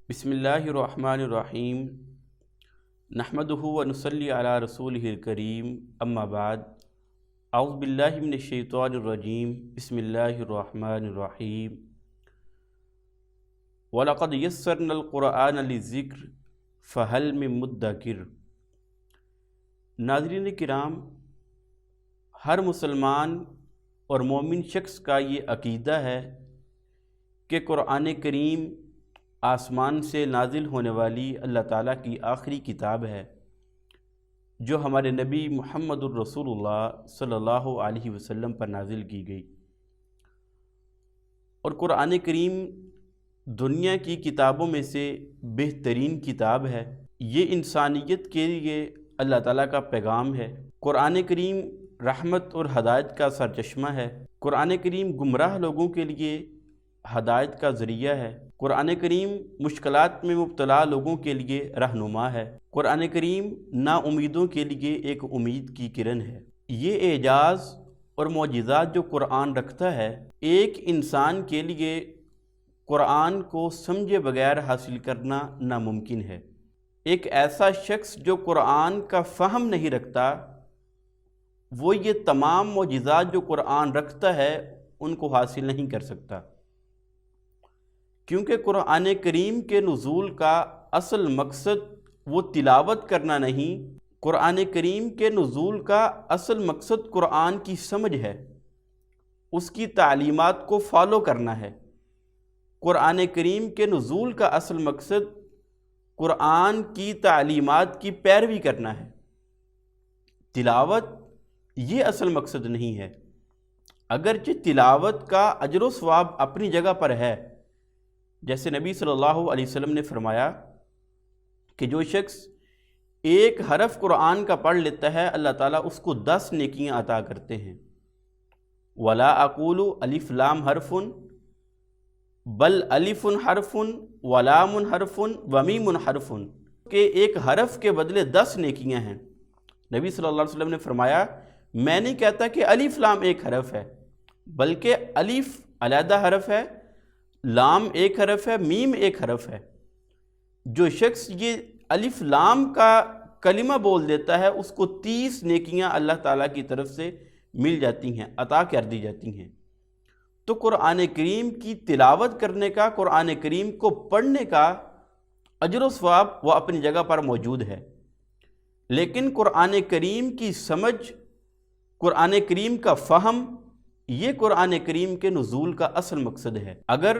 بسم اللہ الرحمن الرحیم نحمدہ ونصلی علی رسولہ الکریم اما بعد اعوذ باللہ من الشیطان الرجیم بسم اللہ الرحمن الرحیم وَلَقَدْ يَسَّرْنَا الْقُرْآنَ لِلذِّكْرِ فَهَلْ مِن مُدَّكِرٍ۔ ناظرین کرام، ہر مسلمان اور مومن شخص کا یہ عقیدہ ہے کہ قرآن کریم آسمان سے نازل ہونے والی اللہ تعالیٰ کی آخری کتاب ہے، جو ہمارے نبی محمد الرسول اللہ صلی اللہ علیہ وسلم پر نازل کی گئی، اور قرآن کریم دنیا کی کتابوں میں سے بہترین کتاب ہے۔ یہ انسانیت کے لیے اللہ تعالیٰ کا پیغام ہے۔ قرآن کریم رحمت اور ہدایت کا سرچشمہ ہے۔ قرآن کریم گمراہ لوگوں کے لیے ہدایت کا ذریعہ ہے۔ قرآن کریم مشکلات میں مبتلا لوگوں کے لیے رہنما ہے۔ قرآن کریم نا امیدوں کے لیے ایک امید کی کرن ہے۔ یہ اعجاز اور معجزات جو قرآن رکھتا ہے، ایک انسان کے لیے قرآن کو سمجھے بغیر حاصل کرنا ناممکن ہے۔ ایک ایسا شخص جو قرآن کا فہم نہیں رکھتا، وہ یہ تمام معجزات جو قرآن رکھتا ہے ان کو حاصل نہیں کر سکتا، کیونکہ قرآن کریم کے نزول کا اصل مقصد وہ تلاوت کرنا نہیں۔ قرآن کریم کے نزول کا اصل مقصد قرآن کی سمجھ ہے، اس کی تعلیمات کو فالو کرنا ہے۔ قرآن کریم کے نزول کا اصل مقصد قرآن کی تعلیمات کی پیروی کرنا ہے۔ تلاوت یہ اصل مقصد نہیں ہے، اگرچہ تلاوت کا اجر و ثواب اپنی جگہ پر ہے۔ جیسے نبی صلی اللہ علیہ وسلم نے فرمایا کہ جو شخص ایک حرف قرآن کا پڑھ لیتا ہے، اللہ تعالیٰ اس کو 10 نیکیاں عطا کرتے ہیں۔ وَلَا أَقُولُ أَلِف لام حرف بل الف حرف ولام حرف ومیم حرف، کہ ایک حرف کے بدلے 10 نیکیاں ہیں۔ نبی صلی اللہ علیہ وسلم نے فرمایا، میں نہیں کہتا کہ الف لام ایک حرف ہے، بلکہ الف علیحدہ حرف ہے، لام ایک حرف ہے، میم ایک حرف ہے۔ جو شخص یہ الف لام کا کلمہ بول دیتا ہے، اس کو 30 نیکیاں اللہ تعالیٰ کی طرف سے مل جاتی ہیں، عطا کر دی جاتی ہیں۔ تو قرآن کریم کی تلاوت کرنے کا، قرآن کریم کو پڑھنے کا اجر و ثواب وہ اپنی جگہ پر موجود ہے، لیکن قرآن کریم کی سمجھ، قرآن کریم کا فہم، یہ قرآن کریم کے نزول کا اصل مقصد ہے۔ اگر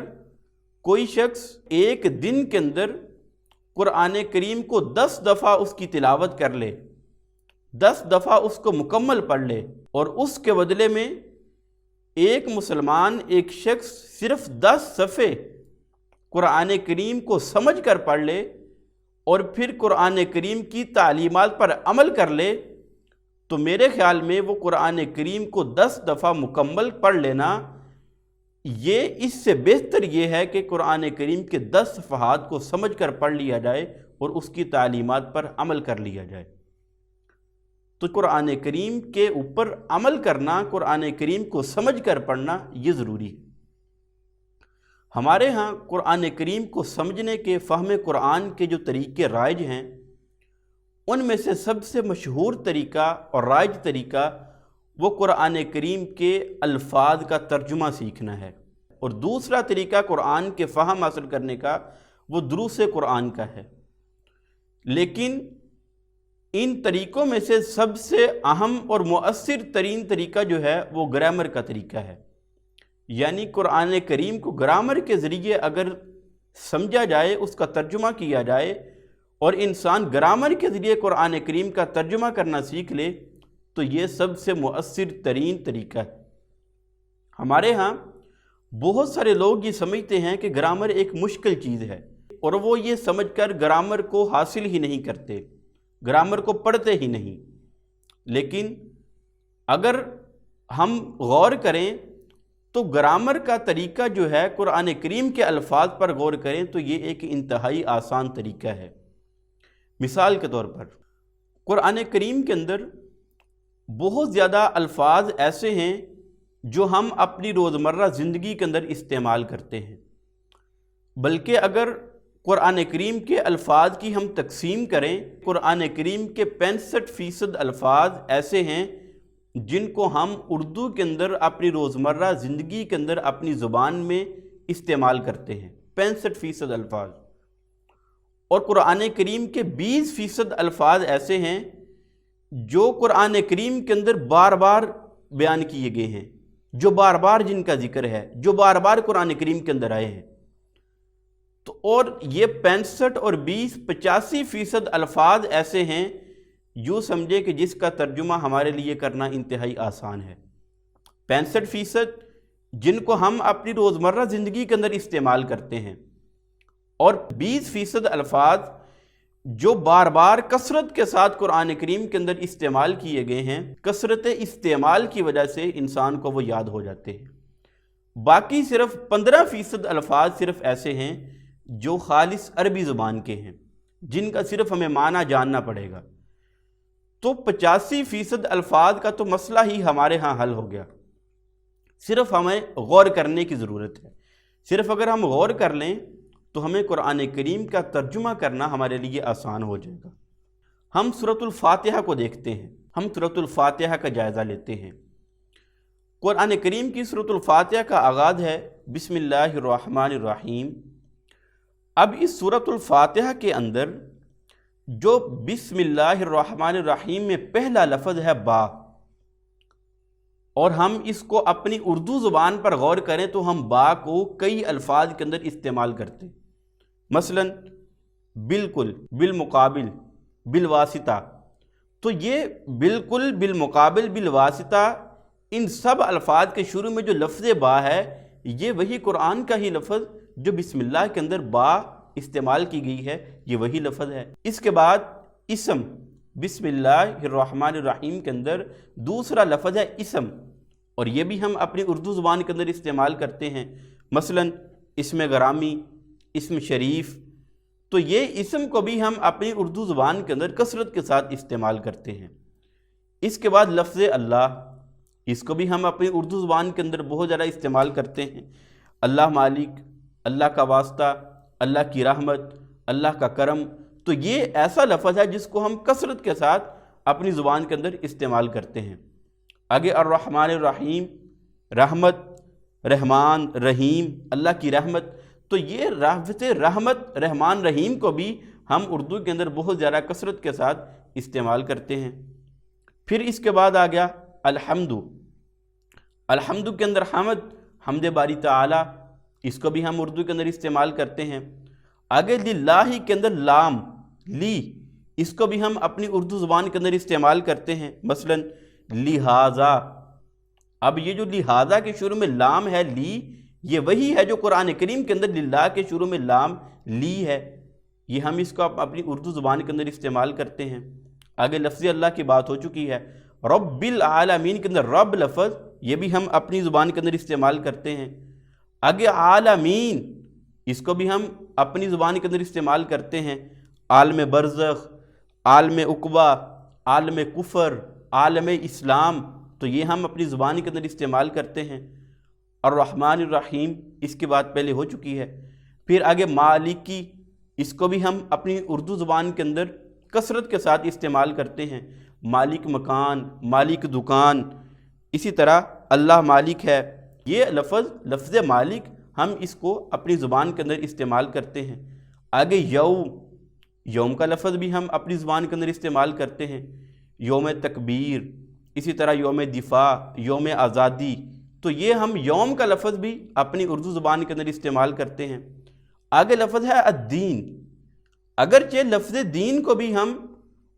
کوئی شخص ایک دن کے اندر قرآن کریم کو 10 دفعہ اس کی تلاوت کر لے، 10 دفعہ اس کو مکمل پڑھ لے، اور اس کے بدلے میں ایک مسلمان، ایک شخص صرف 10 صفحے قرآن کریم کو سمجھ کر پڑھ لے اور پھر قرآن کریم کی تعلیمات پر عمل کر لے، تو میرے خیال میں وہ قرآن کریم کو 10 دفعہ مکمل پڑھ لینا، یہ اس سے بہتر یہ ہے کہ قرآن کریم کے 10 صفحات کو سمجھ کر پڑھ لیا جائے اور اس کی تعلیمات پر عمل کر لیا جائے۔ تو قرآن کریم کے اوپر عمل کرنا، قرآن کریم کو سمجھ کر پڑھنا، یہ ضروری ہے۔ ہمارے ہاں قرآن کریم کو سمجھنے کے، فہم قرآن کے جو طریقے رائج ہیں، ان میں سے سب سے مشہور طریقہ اور رائج طریقہ وہ قرآن کریم کے الفاظ کا ترجمہ سیکھنا ہے، اور دوسرا طریقہ قرآن کے فہم حاصل کرنے کا وہ دروس قرآن کا ہے۔ لیکن ان طریقوں میں سے سب سے اہم اور مؤثر ترین طریقہ جو ہے وہ گرامر کا طریقہ ہے، یعنی قرآن کریم کو گرامر کے ذریعے اگر سمجھا جائے، اس کا ترجمہ کیا جائے، اور انسان گرامر کے ذریعے قرآن کریم کا ترجمہ کرنا سیکھ لے، تو یہ سب سے مؤثر ترین طریقہ ہے۔ ہمارے ہاں بہت سارے لوگ یہ سمجھتے ہیں کہ گرامر ایک مشکل چیز ہے، اور وہ یہ سمجھ کر گرامر کو حاصل ہی نہیں کرتے، گرامر کو پڑھتے ہی نہیں۔ لیکن اگر ہم غور کریں تو گرامر کا طریقہ جو ہے، قرآن کریم کے الفاظ پر غور کریں تو یہ ایک انتہائی آسان طریقہ ہے۔ مثال کے طور پر قرآن کریم کے اندر بہت زیادہ الفاظ ایسے ہیں جو ہم اپنی روزمرہ زندگی کے اندر استعمال کرتے ہیں، بلکہ اگر قرآن کریم کے الفاظ کی ہم تقسیم کریں، قرآن کریم کے 65% الفاظ ایسے ہیں جن کو ہم اردو کے اندر اپنی روزمرہ زندگی کے اندر اپنی زبان میں استعمال کرتے ہیں، 65% الفاظ، اور قرآن کریم کے 20% الفاظ ایسے ہیں جو قرآن کریم کے اندر بار بار بیان کیے گئے ہیں، جو بار بار جن کا ذکر ہے، جو بار بار قرآن کریم کے اندر آئے ہیں۔ تو اور یہ 65 اور 20 85% الفاظ ایسے ہیں یوں سمجھے کہ جس کا ترجمہ ہمارے لیے کرنا انتہائی آسان ہے۔ 65% جن کو ہم اپنی روزمرہ زندگی کے اندر استعمال کرتے ہیں، اور 20% الفاظ جو بار بار کثرت کے ساتھ قرآن کریم کے اندر استعمال کیے گئے ہیں، کثرت استعمال کی وجہ سے انسان کو وہ یاد ہو جاتے ہیں۔ باقی صرف 15% الفاظ صرف ایسے ہیں جو خالص عربی زبان کے ہیں، جن کا صرف ہمیں معنی جاننا پڑے گا۔ تو 85% الفاظ کا تو مسئلہ ہی ہمارے ہاں حل ہو گیا، صرف ہمیں غور کرنے کی ضرورت ہے۔ صرف اگر ہم غور کر لیں تو ہمیں قرآن کریم کا ترجمہ کرنا ہمارے لیے آسان ہو جائے گا۔ ہم سورۃ الفاتحہ کو دیکھتے ہیں، ہم سورۃ الفاتحہ کا جائزہ لیتے ہیں۔ قرآن کریم کی سورۃ الفاتحہ کا آغاز ہے بسم اللہ الرحمن الرحیم۔ اب اس سورۃ الفاتحہ کے اندر جو بسم اللہ الرحمن الرحیم میں پہلا لفظ ہے با، اور ہم اس کو اپنی اردو زبان پر غور کریں تو ہم با کو کئی الفاظ کے اندر استعمال کرتے ہیں، مثلا بالکل، بالمقابل، بالواسطہ۔ تو یہ بالکل، بالمقابل، بالواسطہ، ان سب الفاظ کے شروع میں جو لفظ با ہے یہ وہی قرآن کا ہی لفظ جو بسم اللہ کے اندر با استعمال کی گئی ہے، یہ وہی لفظ ہے۔ اس کے بعد اسم، بسم اللہ الرحمن الرحیم کے اندر دوسرا لفظ ہے اسم، اور یہ بھی ہم اپنی اردو زبان کے اندر استعمال کرتے ہیں، مثلا اسم گرامی، اسم شریف۔ تو یہ اسم کو بھی ہم اپنی اردو زبان کے اندر کثرت کے ساتھ استعمال کرتے ہیں۔ اس کے بعد لفظ اللہ، اس کو بھی ہم اپنی اردو زبان کے اندر بہت زیادہ استعمال کرتے ہیں، اللہ مالک، اللہ کا واسطہ، اللہ کی رحمت، اللہ کا کرم۔ تو یہ ایسا لفظ ہے جس کو ہم کثرت کے ساتھ اپنی زبان کے اندر استعمال کرتے ہیں۔ آگے الرحمن الرحیم، رحمت، رحمان، رحیم، اللہ کی رحمت۔ تو یہ رحمت، رحمان، رحیم کو بھی ہم اردو کے اندر بہت زیادہ کثرت کے ساتھ استعمال کرتے ہیں۔ پھر اس کے بعد آ گیا الحمد۔ الحمد کے اندر حمد باری تعالی، اس کو بھی ہم اردو کے اندر استعمال کرتے ہیں۔ آگے للہ کے اندر لام، لی، اس کو بھی ہم اپنی اردو زبان کے اندر استعمال کرتے ہیں، مثلا لہذا۔ اب یہ جو لہذا کے شروع میں لام ہے، لی، یہ وہی ہے جو قرآن کریم کے اندر للہ کے شروع میں لام لی ہے، یہ ہم اس کو اپنی اردو زبان کے اندر استعمال کرتے ہیں۔ آگے لفظ اللہ کی بات ہو چکی ہے۔ رب العالمین کے اندر رب لفظ، یہ بھی ہم اپنی زبان کے اندر استعمال کرتے ہیں۔ آگے عالمین، اس کو بھی ہم اپنی زبان کے اندر استعمال کرتے ہیں، عالم برزخ، عالم عقبہ، عالم کفر، عالم اسلام، تو یہ ہم اپنی زبان کے اندر استعمال کرتے ہیں۔ الرحمن الرحیم، اس کی بات پہلے ہو چکی ہے۔ پھر آگے مالکی، اس کو بھی ہم اپنی اردو زبان کے اندر کثرت کے ساتھ استعمال کرتے ہیں، مالک مکان، مالک دکان۔ اسی طرح اللہ مالک ہے، یہ لفظ مالک ہم اس کو اپنی زبان کے اندر استعمال کرتے ہیں۔ آگے یوم کا لفظ بھی ہم اپنی زبان کے اندر استعمال کرتے ہیں، یوم تکبیر، اسی طرح یوم دفاع، یوم آزادی۔ تو یہ ہم یوم کا لفظ بھی اپنی اردو زبان کے اندر استعمال کرتے ہیں۔ آگے لفظ ہے الدین۔ اگرچہ لفظ دین کو بھی ہم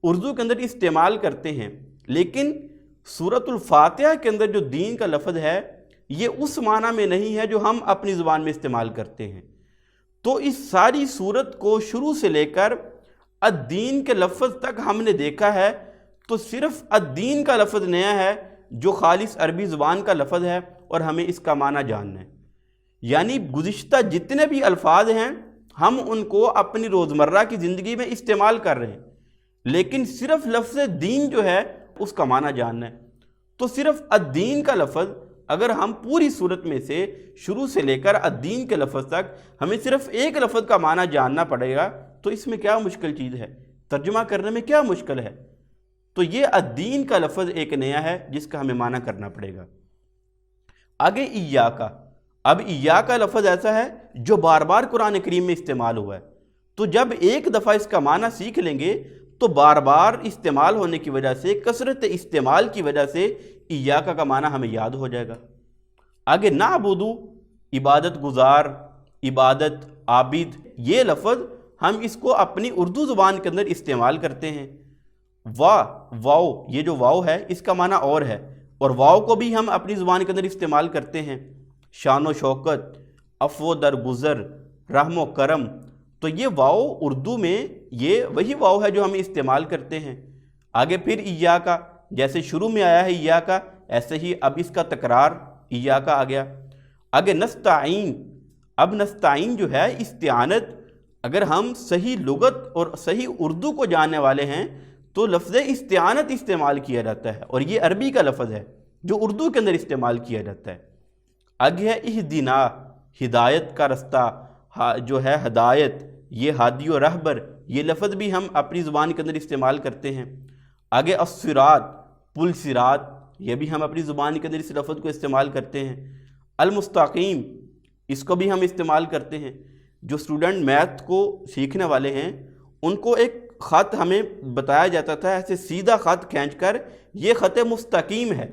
اردو کے اندر استعمال کرتے ہیں، لیکن سورۃ الفاتحہ کے اندر جو دین کا لفظ ہے یہ اس معنی میں نہیں ہے جو ہم اپنی زبان میں استعمال کرتے ہیں۔ تو اس ساری سورت کو شروع سے لے کر الدین کے لفظ تک ہم نے دیکھا ہے، تو صرف الدین کا لفظ نیا ہے جو خالص عربی زبان کا لفظ ہے، اور ہمیں اس کا معنی جاننا ہے۔ یعنی گزشتہ جتنے بھی الفاظ ہیں ہم ان کو اپنی روزمرہ کی زندگی میں استعمال کر رہے ہیں، لیکن صرف لفظ دین جو ہے اس کا معنی جاننا ہے۔ تو صرف الدین کا لفظ اگر ہم پوری صورت میں سے شروع سے لے کر الدین کے لفظ تک ہمیں صرف ایک لفظ کا معنی جاننا پڑے گا تو اس میں کیا مشکل چیز ہے؟ ترجمہ کرنے میں کیا مشکل ہے؟ تو یہ الدین کا لفظ ایک نیا ہے جس کا ہمیں معنی کرنا پڑے گا۔ آگے ایاکا، اب ایاکا لفظ ایسا ہے جو بار بار قرآن کریم میں استعمال ہوا ہے، تو جب ایک دفعہ اس کا معنی سیکھ لیں گے تو بار بار استعمال ہونے کی وجہ سے، کثرت استعمال کی وجہ سے ایاکا کا معنی ہمیں یاد ہو جائے گا۔ آگے نعبدو، عبادت گزار، عبادت عابد، یہ لفظ ہم اس کو اپنی اردو زبان کے اندر استعمال کرتے ہیں۔ واؤ، یہ جو واؤ ہے اس کا معنی اور ہے، اور واؤ کو بھی ہم اپنی زبان کے اندر استعمال کرتے ہیں۔ شان و شوکت، عفو درگزر، رحم و کرم، تو یہ واؤ اردو میں یہ وہی واؤ ہے جو ہم استعمال کرتے ہیں۔ آگے پھر ایاکا، جیسے شروع میں آیا ہے ایاکا، ایسے ہی اب اس کا تکرار ایاکا آ گیا۔ آگے نستعین، اب نستعین جو ہے استعانت، اگر ہم صحیح لغت اور صحیح اردو کو جاننے والے ہیں تو لفظ استعانت استعمال کیا جاتا ہے، اور یہ عربی کا لفظ ہے جو اردو کے اندر استعمال کیا جاتا ہے۔ آگے ہے اہدنا، ہدایت کا رستہ جو ہے ہدایت، یہ ہادی و رہبر، یہ لفظ بھی ہم اپنی زبان کے اندر استعمال کرتے ہیں۔ آگے الصراط، پل صراط، یہ بھی ہم اپنی زبان کے اندر اس لفظ کو استعمال کرتے ہیں۔ المستقیم، اس کو بھی ہم استعمال کرتے ہیں۔ جو اسٹوڈنٹ میتھ کو سیکھنے والے ہیں ان کو ایک خط ہمیں بتایا جاتا تھا، ایسے سیدھا خط کھینچ کر یہ خط مستقیم ہے،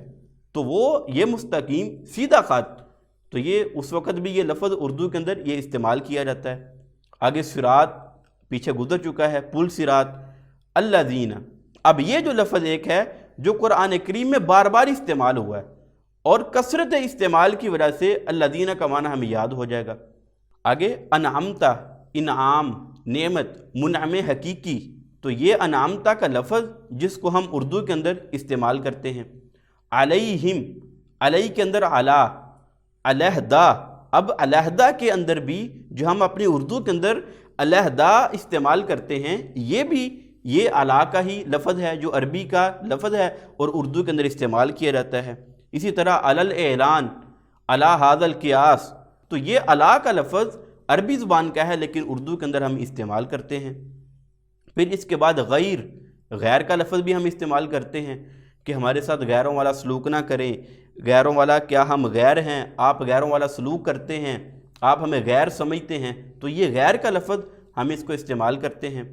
تو وہ یہ مستقیم سیدھا خط، تو یہ اس وقت بھی یہ لفظ اردو کے اندر یہ استعمال کیا جاتا ہے۔ آگے صراط پیچھے گزر چکا ہے، پل صراط۔ الذین، اب یہ جو لفظ ایک ہے جو قرآن کریم میں بار بار استعمال ہوا ہے، اور کثرت استعمال کی وجہ سے الذین کا معنی ہمیں یاد ہو جائے گا۔ آگے انعمتا، انعام، نعمت، منعم حقیقی، تو یہ انعمتا کا لفظ جس کو ہم اردو کے اندر استعمال کرتے ہیں۔ علیہم، علیہ کے اندر علا، علیہدہ، اب علیہدہ کے اندر بھی جو ہم اپنی اردو کے اندر علیہدہ استعمال کرتے ہیں، یہ بھی یہ علا کا ہی لفظ ہے جو عربی کا لفظ ہے اور اردو کے اندر استعمال کیا جاتا ہے۔ اسی طرح علی الاعلان، علی ھذا القیاس، تو یہ علا کا لفظ عربی زبان کا ہے لیکن اردو کے اندر ہم استعمال کرتے ہیں۔ پھر اس کے بعد غیر، غیر کا لفظ بھی ہم استعمال کرتے ہیں کہ ہمارے ساتھ غیروں والا سلوک نہ کریں، غیروں والا، کیا ہم غیر ہیں، آپ غیروں والا سلوک کرتے ہیں، آپ ہمیں غیر سمجھتے ہیں، تو یہ غیر کا لفظ ہم اس کو استعمال کرتے ہیں۔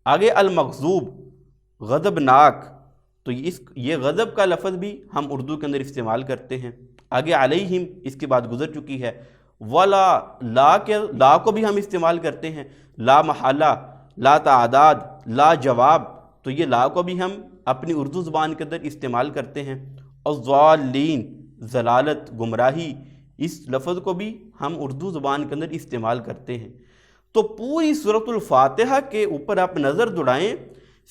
آگے المغضوب، غضبناک، تو یہ غضب کا لفظ بھی ہم اردو کے اندر استعمال کرتے ہیں۔ آگے علیہم اس کے بعد گزر چکی ہے۔ ولا، لا کو بھی ہم استعمال کرتے ہیں، لا محالہ، لا تعداد، لا جواب، تو یہ لا کو بھی ہم اپنی اردو زبان کے اندر استعمال کرتے ہیں۔ الضالین، ضلالت، گمراہی، اس لفظ کو بھی ہم اردو زبان کے اندر استعمال کرتے ہیں۔ تو پوری سورۃ الفاتحہ کے اوپر آپ نظر دوڑائیں،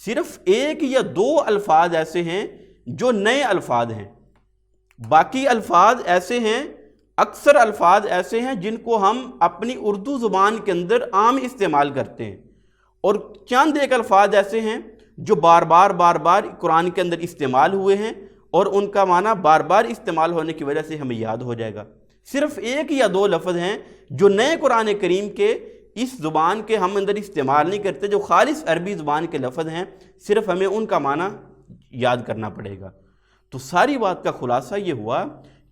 صرف ایک یا دو الفاظ ایسے ہیں جو نئے الفاظ ہیں، باقی الفاظ ایسے ہیں، اکثر الفاظ ایسے ہیں جن کو ہم اپنی اردو زبان کے اندر عام استعمال کرتے ہیں، اور چند ایک الفاظ ایسے ہیں جو بار بار قرآن کے اندر استعمال ہوئے ہیں اور ان کا معنی بار بار استعمال ہونے کی وجہ سے ہمیں یاد ہو جائے گا۔ صرف ایک یا دو لفظ ہیں جو نئے قرآن کریم کے اس زبان کے ہم اندر استعمال نہیں کرتے، جو خالص عربی زبان کے لفظ ہیں، صرف ہمیں ان کا معنی یاد کرنا پڑے گا۔ تو ساری بات کا خلاصہ یہ ہوا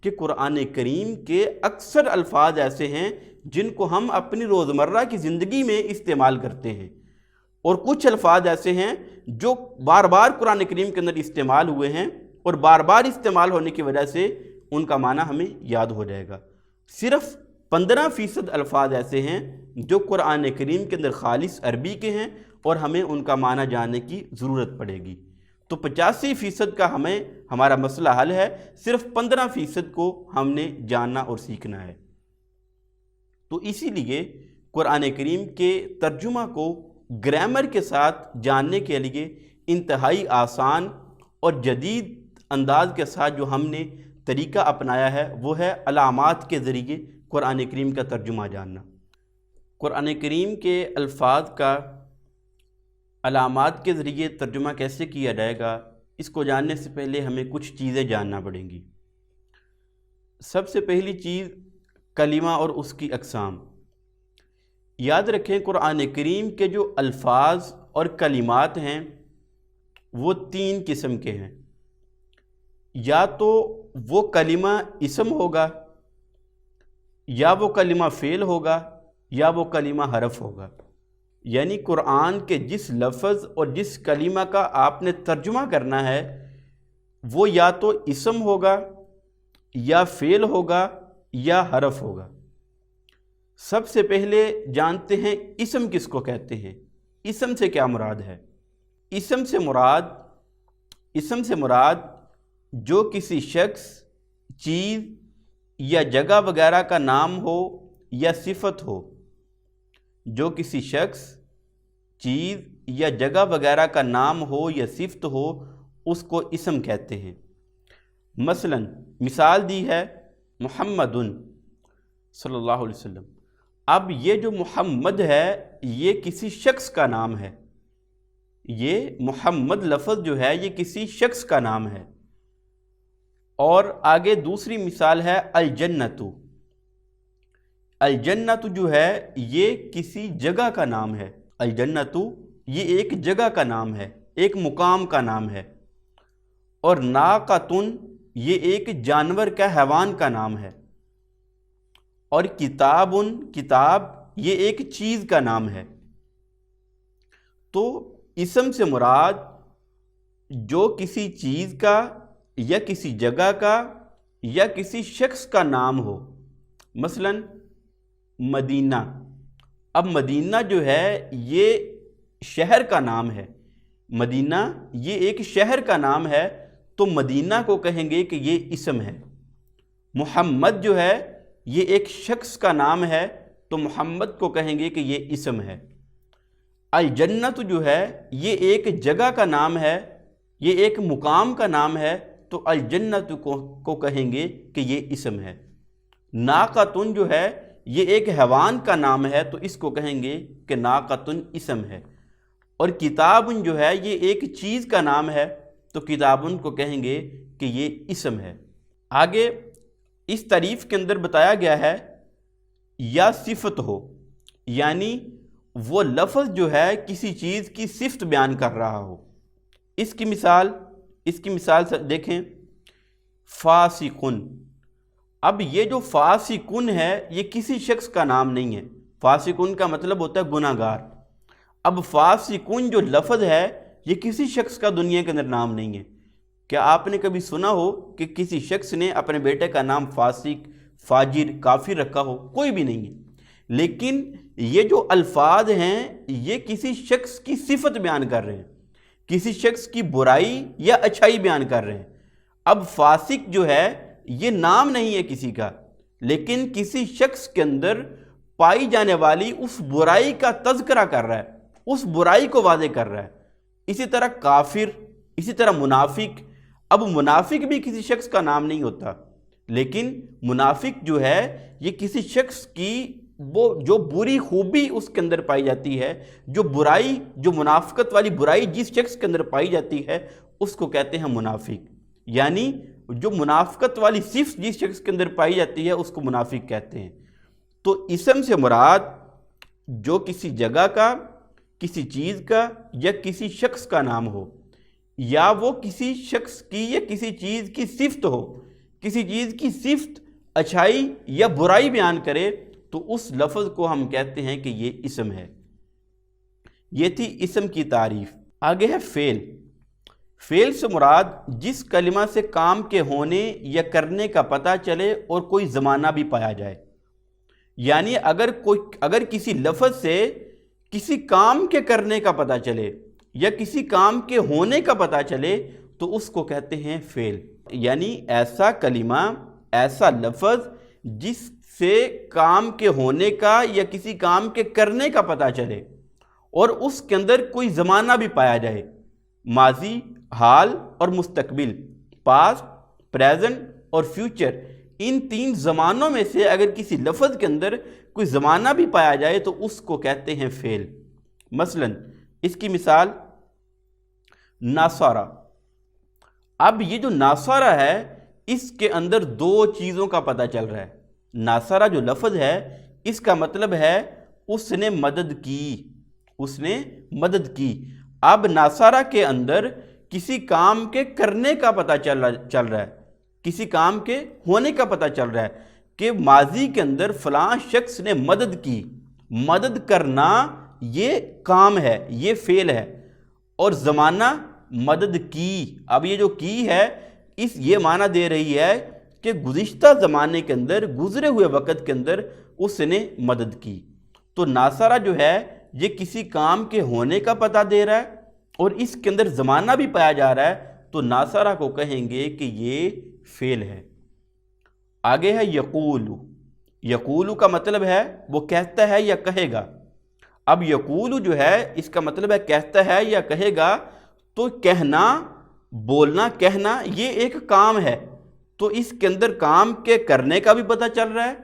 کہ قرآن کریم کے اکثر الفاظ ایسے ہیں جن کو ہم اپنی روزمرہ کی زندگی میں استعمال کرتے ہیں، اور کچھ الفاظ ایسے ہیں جو بار بار قرآن کریم کے اندر استعمال ہوئے ہیں اور بار بار استعمال ہونے کی وجہ سے ان کا معنی ہمیں یاد ہو جائے گا۔ صرف 15% الفاظ ایسے ہیں جو قرآن کریم کے اندر خالص عربی کے ہیں اور ہمیں ان کا معنی جاننے کی ضرورت پڑے گی۔ تو 85% کا ہمارا مسئلہ حل ہے، صرف 15% کو ہم نے جاننا اور سیکھنا ہے۔ تو اسی لیے قرآن کریم کے ترجمہ کو گرامر کے ساتھ جاننے کے لیے انتہائی آسان اور جدید انداز کے ساتھ جو ہم نے طریقہ اپنایا ہے وہ ہے علامات کے ذریعے قرآن کریم کا ترجمہ جاننا۔ قرآن کریم کے الفاظ کا علامات کے ذریعے ترجمہ کیسے کیا جائے گا، اس کو جاننے سے پہلے ہمیں کچھ چیزیں جاننا پڑیں گی۔ سب سے پہلی چیز کلمہ اور اس کی اقسام۔ یاد رکھیں قرآن کریم کے جو الفاظ اور کلمات ہیں وہ 3 قسم کے ہیں۔ یا تو وہ کلمہ اسم ہوگا، یا وہ کلمہ فعل ہوگا، یا وہ کلمہ حرف ہوگا۔ یعنی قرآن کے جس لفظ اور جس کلمہ کا آپ نے ترجمہ کرنا ہے وہ یا تو اسم ہوگا، یا فعل ہوگا، یا حرف ہوگا۔ سب سے پہلے جانتے ہیں اسم کس کو کہتے ہیں، اسم سے کیا مراد ہے۔ اسم سے مراد جو کسی شخص، چیز یا جگہ وغیرہ کا نام ہو یا صفت ہو۔ جو کسی شخص، چیز یا جگہ وغیرہ کا نام ہو یا صفت ہو اس کو اسم کہتے ہیں۔ مثلا مثال دی ہے محمد صلی اللہ علیہ وسلم۔ اب یہ جو محمد ہے یہ کسی شخص کا نام ہے، یہ محمد لفظ جو ہے یہ کسی شخص کا نام ہے۔ اور آگے دوسری مثال ہے الجنت۔ الجنت جو ہے یہ کسی جگہ کا نام ہے، الجنت یہ ایک جگہ کا نام ہے، ایک مقام کا نام ہے۔ اور ناقۃ یہ ایک جانور کا، حیوان کا نام ہے۔ اور کتاب یہ ایک چیز کا نام ہے۔ تو اسم سے مراد جو کسی چیز کا یا کسی جگہ کا یا کسی شخص کا نام ہو۔ مثلا مدینہ، اب مدینہ جو ہے یہ شہر کا نام ہے، مدینہ یہ ایک شہر کا نام ہے تو مدینہ کو کہیں گے کہ یہ اسم ہے۔ محمد جو ہے یہ ایک شخص کا نام ہے تو محمد کو کہیں گے کہ یہ اسم ہے۔ الجنت جو ہے یہ ایک جگہ کا نام ہے، یہ ایک مقام کا نام ہے تو الجنت کو کہیں گے کہ یہ اسم ہے۔ ناقۃ جو ہے یہ ایک حیوان کا نام ہے تو اس کو کہیں گے کہ ناقۃ اسم ہے۔ اور کتاب جو ہے یہ ایک چیز کا نام ہے تو کتابن کو کہیں گے کہ یہ اسم ہے۔ آگے اس تعریف کے اندر بتایا گیا ہے یا صفت ہو، یعنی وہ لفظ جو ہے کسی چیز کی صفت بیان کر رہا ہو۔ اس کی مثال سے دیکھیں فاسقن۔ اب یہ جو فاسقن ہے یہ کسی شخص کا نام نہیں ہے، فاسقن کا مطلب ہوتا ہے گناہ گار۔ اب فاسقن جو لفظ ہے یہ کسی شخص کا دنیا کے اندر نام نہیں ہے۔ کیا آپ نے کبھی سنا ہو کہ کسی شخص نے اپنے بیٹے کا نام فاسق، فاجر، کافر رکھا ہو؟ کوئی بھی نہیں ہے۔ لیکن یہ جو الفاظ ہیں یہ کسی شخص کی صفت بیان کر رہے ہیں، کسی شخص کی برائی یا اچھائی بیان کر رہے ہیں۔ اب فاسق جو ہے یہ نام نہیں ہے کسی کا، لیکن کسی شخص کے اندر پائی جانے والی اس برائی کا تذکرہ کر رہا ہے، اس برائی کو واضح کر رہا ہے۔ اسی طرح کافر، اسی طرح منافق۔ اب منافق بھی کسی شخص کا نام نہیں ہوتا، لیکن منافق جو ہے یہ کسی شخص کی وہ جو بری خوبی اس کے اندر پائی جاتی ہے، جو برائی، جو منافقت والی برائی جس شخص کے اندر پائی جاتی ہے اس کو کہتے ہیں منافق۔ یعنی جو منافقت والی صفت جس شخص کے اندر پائی جاتی ہے اس کو منافق کہتے ہیں۔ تو اسم سے مراد جو کسی جگہ کا، کسی چیز کا یا کسی شخص کا نام ہو، یا وہ کسی شخص کی یا کسی چیز کی صفت ہو، کسی چیز کی صفت اچھائی یا برائی بیان کرے تو اس لفظ کو ہم کہتے ہیں کہ یہ اسم ہے۔ یہ تھی اسم کی تعریف۔ آگے ہے فعل۔ فعل سے مراد جس کلمہ سے کام کے ہونے یا کرنے کا پتہ چلے اور کوئی زمانہ بھی پایا جائے۔ یعنی اگر کسی لفظ سے کسی کام کے کرنے کا پتہ چلے یا کسی کام کے ہونے کا پتہ چلے تو اس کو کہتے ہیں فعل۔ یعنی ایسا کلمہ، ایسا لفظ جس سے کام کے ہونے کا یا کسی کام کے کرنے کا پتہ چلے اور اس کے اندر کوئی زمانہ بھی پایا جائے، ماضی، حال اور مستقبل، پاسٹ، پریزنٹ اور فیوچر، ان 3 زمانوں میں سے اگر کسی لفظ کے اندر کوئی زمانہ بھی پایا جائے تو اس کو کہتے ہیں فعل۔ مثلا اس کی مثال ناصارہ۔ اب یہ جو ناصارہ ہے اس کے اندر دو چیزوں کا پتہ چل رہا ہے۔ ناصرہ جو لفظ ہے اس کا مطلب ہے اس نے مدد کی، اس نے مدد کی۔ اب ناصرہ کے اندر کسی کام کے کرنے کا پتہ چل رہا ہے، کسی کام کے ہونے کا پتہ چل رہا ہے کہ ماضی کے اندر فلاں شخص نے مدد کی۔ مدد کرنا یہ کام ہے، یہ فعل ہے، اور زمانہ مدد کی۔ اب یہ جو کی ہے یہ معنی دے رہی ہے کہ گزشتہ زمانے کے اندر، گزرے ہوئے وقت کے اندر اس نے مدد کی۔ تو ناصرہ جو ہے یہ کسی کام کے ہونے کا پتہ دے رہا ہے اور اس کے اندر زمانہ بھی پایا جا رہا ہے، تو ناصرہ کو کہیں گے کہ یہ فعل ہے۔ آگے ہے یقول۔ یقول کا مطلب ہے وہ کہتا ہے یا کہے گا۔ اب یقول جو ہے اس کا مطلب ہے کہتا ہے یا کہے گا، تو کہنا، بولنا، کہنا یہ ایک کام ہے، تو اس کے اندر کام کے کرنے کا بھی پتہ چل رہا ہے،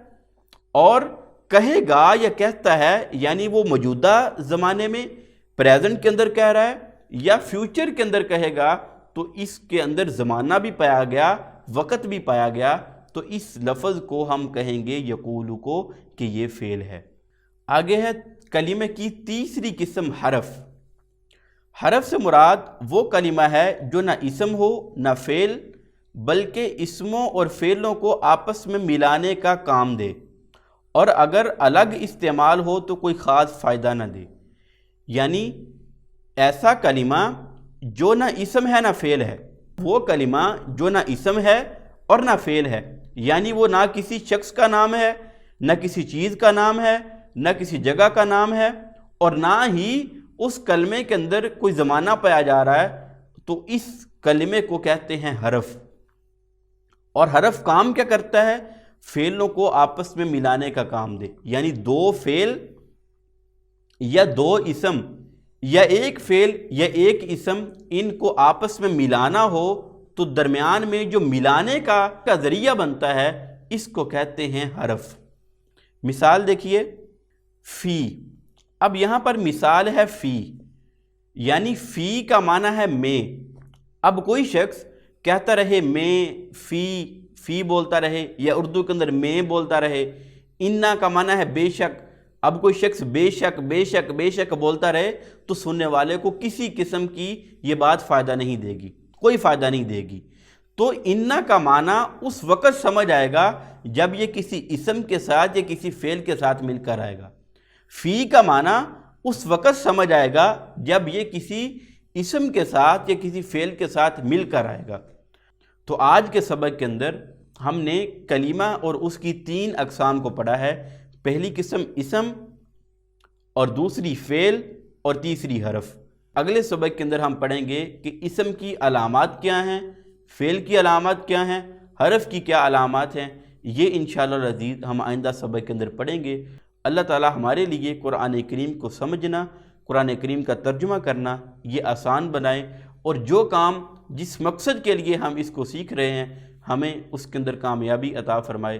اور کہے گا یا کہتا ہے یعنی وہ موجودہ زمانے میں پریزنٹ کے اندر کہہ رہا ہے یا فیوچر کے اندر کہے گا، تو اس کے اندر زمانہ بھی پایا گیا، وقت بھی پایا گیا، تو اس لفظ کو ہم کہیں گے یقول کو کہ یہ فعل ہے۔ آگے ہے کلمے کی تیسری قسم حرف۔ حرف سے مراد وہ کلمہ ہے جو نہ اسم ہو نہ فعل، بلکہ اسموں اور فعلوں کو آپس میں ملانے کا کام دے، اور اگر الگ استعمال ہو تو کوئی خاص فائدہ نہ دے۔ یعنی ایسا کلمہ جو نہ اسم ہے نہ فعل ہے، وہ کلمہ جو نہ اسم ہے اور نہ فعل ہے، یعنی وہ نہ کسی شخص کا نام ہے، نہ کسی چیز کا نام ہے، نہ کسی جگہ کا نام ہے، اور نہ ہی اس کلمے کے اندر کوئی زمانہ پایا جا رہا ہے، تو اس کلمے کو کہتے ہیں حرف۔ اور حرف کام کیا کرتا ہے؟ فعلوں کو آپس میں ملانے کا کام دے، یعنی دو فعل یا دو اسم یا ایک فعل یا ایک اسم، ان کو آپس میں ملانا ہو تو درمیان میں جو ملانے کا ذریعہ بنتا ہے اس کو کہتے ہیں حرف۔ مثال دیکھیے، فی۔ اب یہاں پر مثال ہے فی، یعنی فی کا معنی ہے میں۔ اب کوئی شخص کہتا رہے میں، فی بولتا رہے، یا اردو کے اندر میں بولتا رہے۔ انا کا معنی ہے بے شک۔ اب کوئی شخص بے شک بے شک بے شک بولتا رہے تو سننے والے کو کسی قسم کی یہ بات فائدہ نہیں دے گی، کوئی فائدہ نہیں دے گی۔ تو انا کا معنی اس وقت سمجھ آئے گا جب یہ کسی اسم کے ساتھ یا کسی فعل کے ساتھ مل کر آئے گا۔ فی کا معنی اس وقت سمجھ آئے گا جب یہ کسی اسم کے ساتھ یا کسی فعل کے ساتھ مل کر آئے گا۔ تو آج کے سبق کے اندر ہم نے کلمہ اور اس کی تین اقسام کو پڑھا ہے۔ پہلی قسم اسم، اور دوسری فعل، اور تیسری حرف۔ اگلے سبق کے اندر ہم پڑھیں گے کہ اسم کی علامات کیا ہیں، فعل کی علامات کیا ہیں، حرف کی کیا علامات ہیں۔ یہ انشاءاللہ العزیز ہم آئندہ سبق کے اندر پڑھیں گے۔ اللہ تعالی ہمارے لیے قرآن کریم کو سمجھنا، قرآن کریم کا ترجمہ کرنا یہ آسان بنائے، اور جو کام جس مقصد کے لیے ہم اس کو سیکھ رہے ہیں ہمیں اس کے اندر کامیابی عطا فرمائے۔